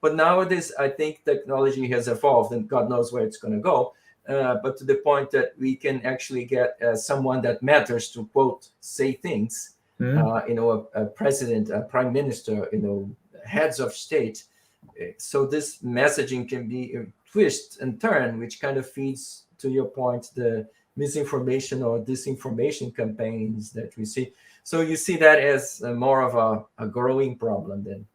But nowadays, I think technology has evolved, and God knows where it's going to go. But to the point that we can actually get someone that matters to quote say things, a president, a prime minister, heads of state. So this messaging can be twist and turn, which kind of feeds, to your point, the misinformation or disinformation campaigns that we see. So you see that as more of a growing problem then.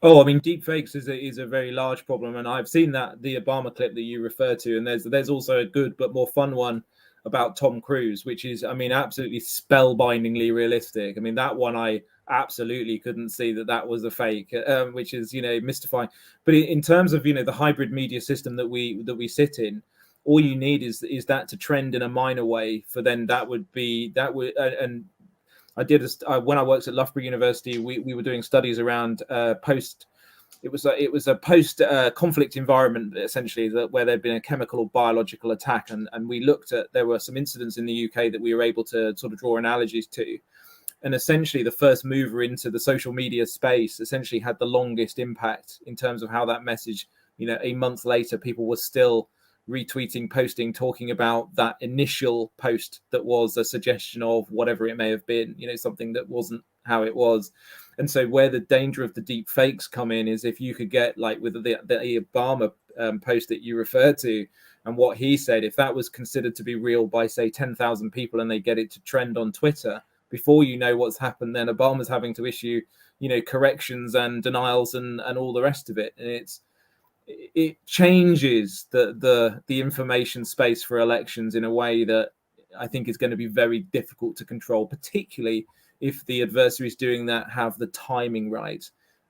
Oh, I mean, deepfakes is a very large problem, and I've seen the Obama clip that you refer to, and there's also a good but more fun one about Tom Cruise, which is, I mean, absolutely spellbindingly realistic. I mean, that one I absolutely couldn't see that was a fake, which is, mystifying. But in terms of, the hybrid media system that we sit in, all you need is that to trend in a minor way for then that would and I did when I worked at Loughborough University, we were doing studies around post. It was a post conflict environment essentially where there'd been a chemical or biological attack, and we looked at, there were some incidents in the UK that we were able to sort of draw analogies to, and essentially the first mover into the social media space essentially had the longest impact in terms of how that message, a month later people were still retweeting, posting, talking about that initial post that was a suggestion of whatever it may have been, something that wasn't how it was. And so where the danger of the deep fakes come in is if you could get, like with the Obama post that you referred to, and what he said, if that was considered to be real by, say, 10,000 people and they get it to trend on Twitter, before you know what's happened, then Obama's having to issue, corrections and denials and all the rest of it. And it changes the information space for elections in a way that I think is going to be very difficult to control, particularly if the adversaries doing that have the timing right.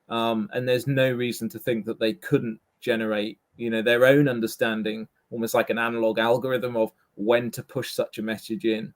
And there's no reason to think that they couldn't generate, their own understanding, almost like an analog algorithm of when to push such a message in.